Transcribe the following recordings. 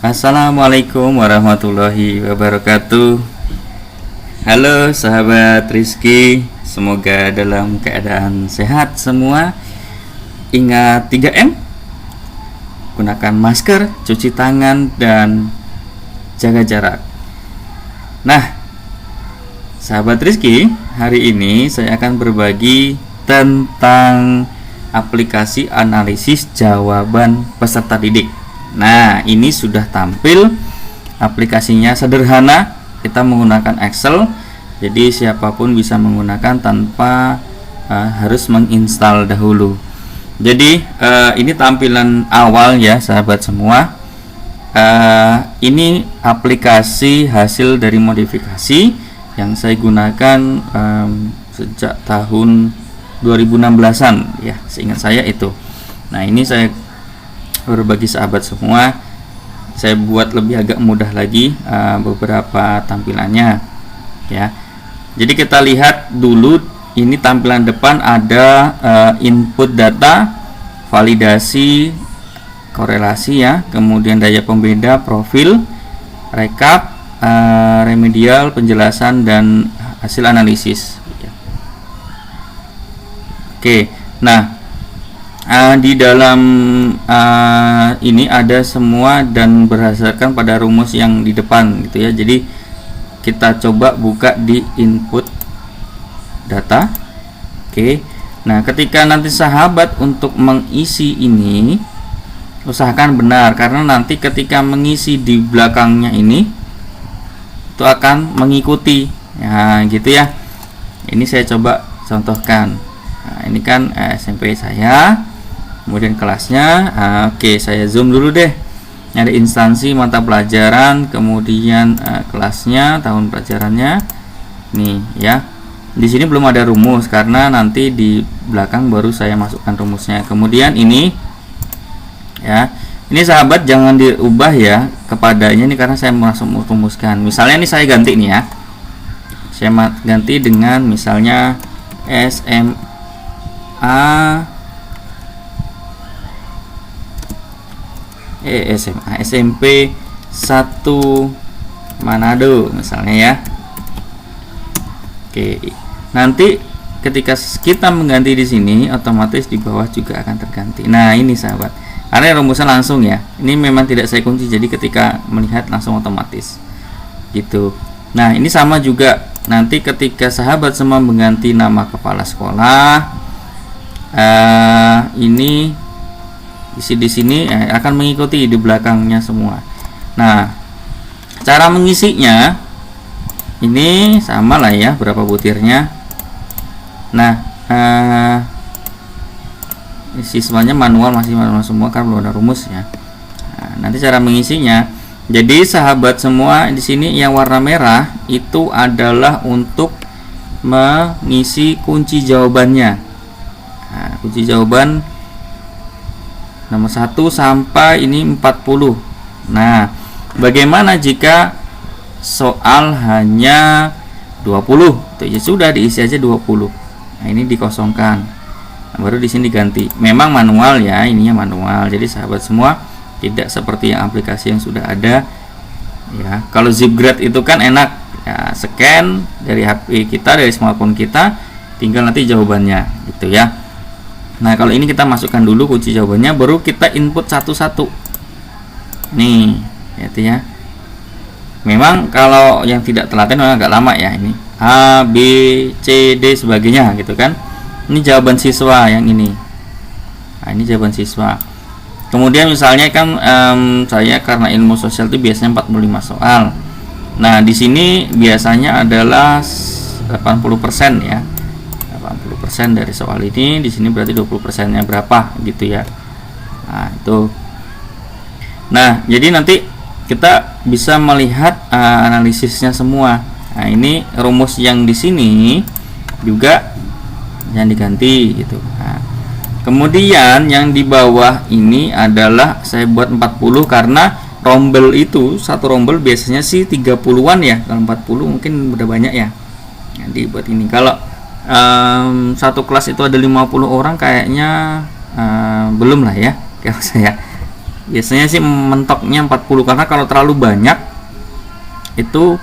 Assalamualaikum warahmatullahi wabarakatuh. Halo sahabat Rizky, semoga dalam keadaan sehat semua. Ingat 3M, gunakan masker, cuci tangan, dan jaga jarak. Nah, sahabat Rizky, hari ini saya akan berbagi tentang aplikasi analisis jawaban peserta didik. Nah, ini sudah tampil, aplikasinya sederhana, kita menggunakan Excel, jadi siapapun bisa menggunakan tanpa harus menginstal dahulu. Jadi ini tampilan awal ya sahabat semua. Ini aplikasi hasil dari modifikasi yang saya gunakan sejak tahun 2016an ya, seingat saya itu. Nah, ini saya berbagi sahabat semua, saya buat lebih agak mudah lagi beberapa tampilannya ya. Jadi kita lihat dulu, ini tampilan depan ada input data, validasi, korelasi ya, kemudian daya pembeda, profil, rekap, remedial, penjelasan, dan hasil analisis ya. Oke, nah di dalam ini ada semua dan berdasarkan pada rumus yang di depan gitu ya. Jadi kita coba buka di input data. Oke. Nah, ketika nanti sahabat untuk mengisi ini, usahakan benar, karena nanti ketika mengisi di belakangnya ini itu akan mengikuti ya, gitu ya. Ini saya coba contohkan. Nah, ini kan SMP saya, kemudian kelasnya. Oke, saya zoom dulu deh. Ada instansi mata pelajaran, kemudian kelasnya, tahun pelajarannya. Nih ya. Di sini belum ada rumus karena nanti di belakang baru saya masukkan rumusnya. Kemudian ini ya. Ini sahabat jangan diubah ya kepadanya ini, karena saya langsung rumuskan. Misalnya ini saya ganti nih ya. Saya ganti dengan misalnya SMP 1 Manado misalnya ya. Oke, nanti ketika kita mengganti di sini, otomatis di bawah juga akan terganti. Nah, ini sahabat, karena rumusan langsung ya, ini memang tidak saya kunci, jadi ketika melihat langsung otomatis gitu. Nah, ini sama juga nanti ketika sahabat semua mengganti nama kepala sekolah, ini di sini akan mengikuti di belakangnya semua. Nah, cara mengisinya ini sama lah ya, berapa butirnya. Nah, siswanya manual, masih manual semua kan belum ada rumus ya. Nah, nanti cara mengisinya, jadi sahabat semua di sini yang warna merah itu adalah untuk mengisi kunci jawabannya. Nah, kunci jawaban nomor 1 sampai ini 40. Nah, bagaimana jika soal hanya 20? Tuh, ya sudah diisi aja 20. Nah, ini dikosongkan. Nah, baru di sini diganti. Memang manual ya, ininya manual. Jadi sahabat semua tidak seperti yang aplikasi yang sudah ada ya. Kalau Zipgrade itu kan enak ya, scan dari HP kita, dari smartphone kita, tinggal nanti jawabannya gitu ya. Nah, kalau ini kita masukkan dulu kunci jawabannya, baru kita input satu-satu. Nih, gitu ya. Memang kalau yang tidak telaten memang agak lama ya, ini A, B, C, D sebagainya gitu kan. Ini jawaban siswa yang ini. Nah, ini jawaban siswa. Kemudian misalnya kan saya karena ilmu sosial itu biasanya 45 soal. Nah, di sini biasanya adalah 80% ya. 80% dari soal ini, di sini berarti 20%-nya berapa gitu ya. Nah, itu. Nah, jadi nanti kita bisa melihat analisisnya semua. Nah, ini rumus yang di sini juga yang diganti gitu. Nah, kemudian yang di bawah ini adalah saya buat 40 karena rombel itu, satu rombel biasanya sih 30-an ya. Kalau 40 mungkin udah banyak ya. Nah, dibuat ini. Kalau satu kelas itu ada 50 orang kayaknya belum lah ya kalau saya. Biasanya sih mentoknya 40, karena kalau terlalu banyak itu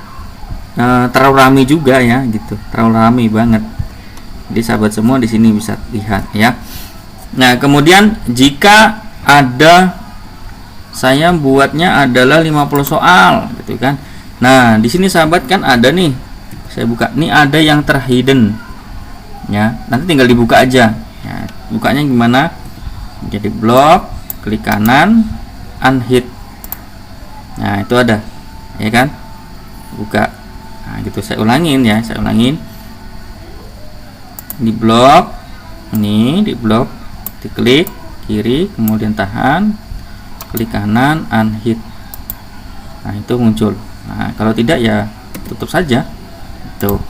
terlalu rame juga ya gitu, terlalu rame banget. Jadi sahabat semua di sini bisa lihat ya. Nah, kemudian jika ada, saya buatnya adalah 50 soal gitu kan. Nah, di sini sahabat kan ada nih, saya buka nih, ada yang terhidden ya, nanti tinggal dibuka aja ya. Bukanya gimana? Jadi blok, klik kanan, unhid. Nah, itu ada ya kan, buka. Nah, gitu. Saya ulangin ya, saya ulangin. Di blok ini, di blok, diklik kiri, kemudian tahan, klik kanan, unhid. Nah, itu muncul. Nah, kalau tidak ya tutup saja. Tuh.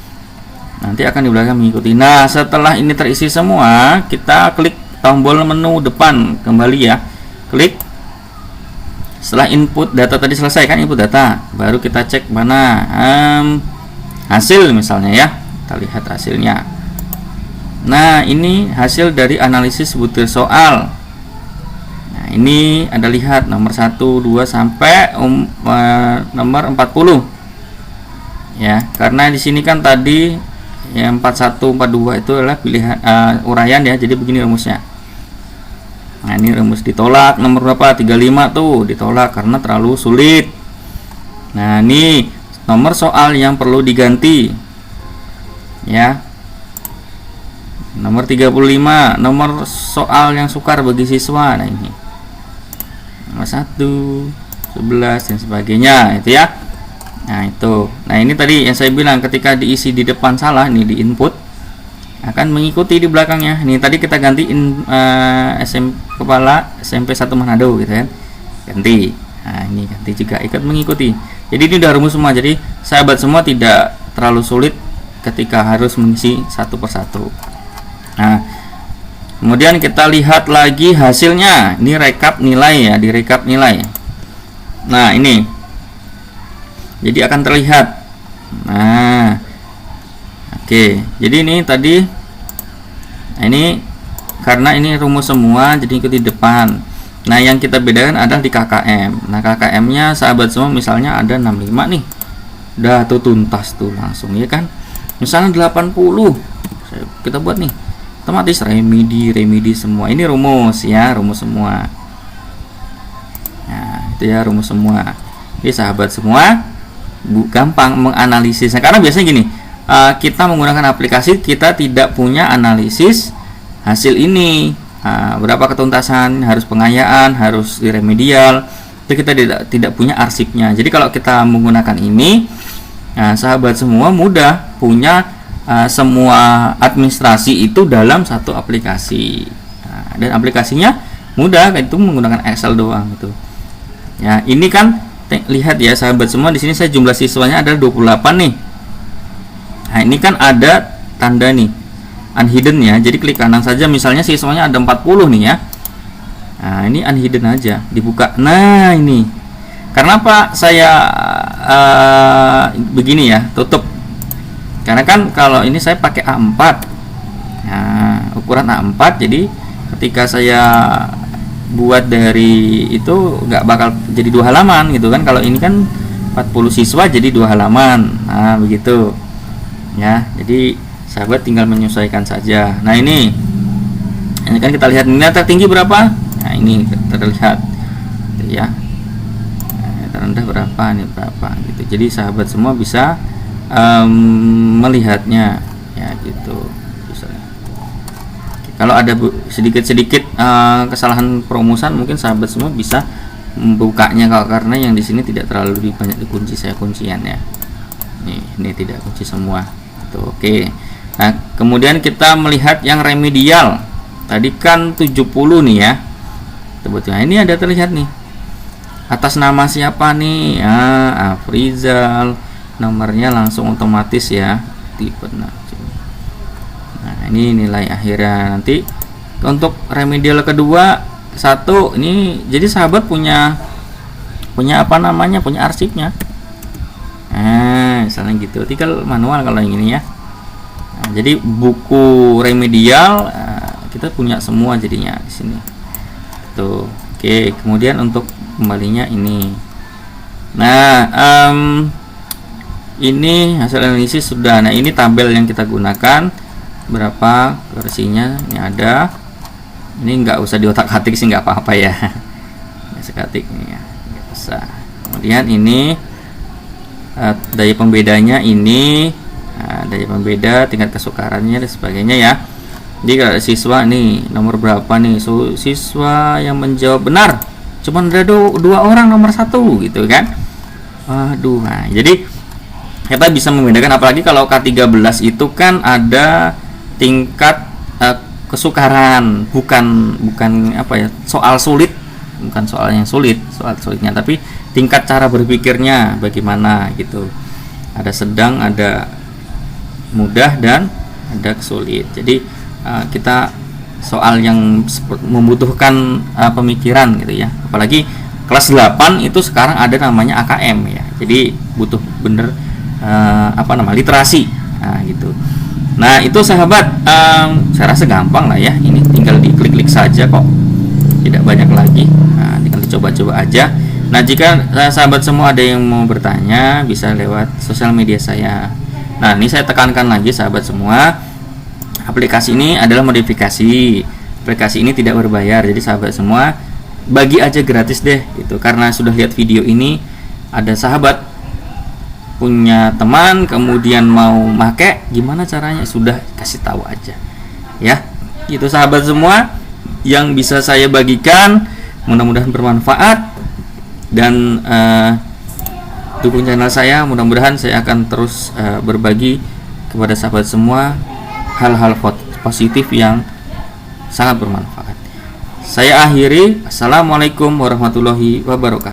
Nanti akan di belakang mengikuti. Nah, setelah ini terisi semua, kita klik tombol menu depan kembali ya. Klik. Setelah input data tadi selesai kan, input data, baru kita cek mana hasil misalnya ya. Kita lihat hasilnya. Nah, ini hasil dari analisis butir soal. Nah, ini ada lihat nomor 1, 2 sampai nomor 40. Ya, karena di sini kan tadi yang 41, 42 itu adalah pilihan uraian ya. Jadi begini rumusnya. Nah, ini rumus ditolak nomor berapa? 35 tuh ditolak karena terlalu sulit. Nah, ini nomor soal yang perlu diganti. Ya. Nomor 35, nomor soal yang sukar bagi siswa. Nah, ini. Nomor 1, 11 dan sebagainya, itu ya. Nah, itu. Nah, ini tadi yang saya bilang, ketika diisi di depan salah nih di input, akan mengikuti di belakangnya. Ini tadi kita gantiin kepala SMP 1 Manado gitu kan. Ganti. Nah, ini ganti juga ikut mengikuti. Jadi ini udah rumus semua. Jadi sahabat semua tidak terlalu sulit ketika harus mengisi satu persatu. Nah, kemudian kita lihat lagi hasilnya. Ini rekap nilai ya, direkap nilai. Nah, ini. Jadi akan terlihat. Nah, oke, jadi ini tadi, nah ini karena ini rumus semua, jadi ikut di depan. Nah, yang kita bedakan adalah di KKM. Nah, KKM-nya sahabat semua misalnya ada 65 nih, udah tuh tuntas tuh langsung ya kan. Misalnya 80, kita buat nih, otomatis remedi semua. Ini rumus ya, rumus semua. Nah, itu ya rumus semua. Jadi sahabat semua gampang menganalisisnya, karena biasanya gini. Kita menggunakan aplikasi, kita tidak punya analisis hasil ini, berapa ketuntasan, harus pengayaan, harus remedial, itu kita tidak punya arsipnya. Jadi kalau kita menggunakan ini, sahabat semua mudah punya semua administrasi itu dalam satu aplikasi. Dan aplikasinya mudah, itu menggunakan Excel doang gitu. Ya, ini kan lihat ya sahabat semua, di sini saya jumlah siswanya ada 28 nih. Nah, ini kan ada tanda nih unhidden ya. Jadi klik kanan saja, misalnya siswanya ada 40 nih ya. Nah, ini unhidden aja, dibuka. Nah, ini karena apa saya begini ya, tutup. Karena kan kalau ini saya pakai A4. Nah, ukuran A4, jadi ketika saya buat dari itu nggak bakal jadi 2 halaman gitu kan. Kalau ini kan 40 siswa jadi 2 halaman. Nah, begitu ya. Jadi sahabat tinggal menyesuaikan saja. Nah, ini kan kita lihat ini tertinggi berapa. Nah, ini terlihat gitu ya. Nah, terendah berapa, nih berapa gitu. Jadi sahabat semua bisa melihatnya ya gitu. Kalau ada sedikit-sedikit kesalahan perumusan, mungkin sahabat semua bisa membukanya, karena yang di sini tidak terlalu banyak dikunci, saya kuncian ya. Ini tidak kunci semua. Tuh, oke. Nah, kemudian kita melihat yang remedial. Tadi kan 70 nih ya. Sebetulnya ini ada terlihat nih. Atas nama siapa nih? Afrizal. Nomornya langsung otomatis ya. Tipe Nah, ini nilai akhirnya. Nanti untuk remedial kedua 1 ini, jadi sahabat punya apa namanya, punya arsipnya. Misalnya gitu, tinggal manual kalau yang ini ya. Nah, jadi buku remedial kita punya semua jadinya di sini. Tuh, oke. Oke, kemudian untuk kembalinya ini. Nah, ini hasil analisis sudah. Nah, ini tabel yang kita gunakan, berapa versinya ini ada. Ini nggak usah diotak-atik sih, nggak apa-apa ya. Ketik ini ya, nggak usah. Kemudian ini daya pembedanya ini, daya pembeda, tingkat kesukarannya dan sebagainya ya. Jadi kalau siswa nih nomor berapa nih, siswa yang menjawab benar cuma ada 2 orang nomor 1 gitu kan. Aduh, nah jadi kita bisa membedakan, apalagi kalau K13 itu kan ada tingkat kesukaran, bukan apa ya, soal sulit, bukan soal yang sulit, soal sulitnya, tapi tingkat cara berpikirnya bagaimana gitu. Ada sedang, ada mudah, dan ada sulit. Jadi kita soal yang membutuhkan pemikiran gitu ya. Apalagi kelas 8 itu sekarang ada namanya AKM ya. Jadi butuh bener literasi. Nah, gitu. Nah, itu sahabat, saya rasa gampang lah ya. Ini tinggal diklik-klik saja kok. Tidak banyak lagi. Nah, tinggal dicoba-coba aja. Nah, jika sahabat semua ada yang mau bertanya, bisa lewat sosial media saya. Nah, ini saya tekankan lagi sahabat semua, aplikasi ini adalah modifikasi. Aplikasi ini tidak berbayar. Jadi sahabat semua bagi aja gratis deh gitu. Karena sudah lihat video ini, ada sahabat punya teman kemudian mau make, gimana caranya, sudah kasih tahu aja ya. Itu sahabat semua yang bisa saya bagikan, mudah-mudahan bermanfaat. Dan dukung channel saya, mudah-mudahan saya akan terus berbagi kepada sahabat semua hal-hal positif yang sangat bermanfaat. Saya akhiri, assalamualaikum warahmatullahi wabarakatuh.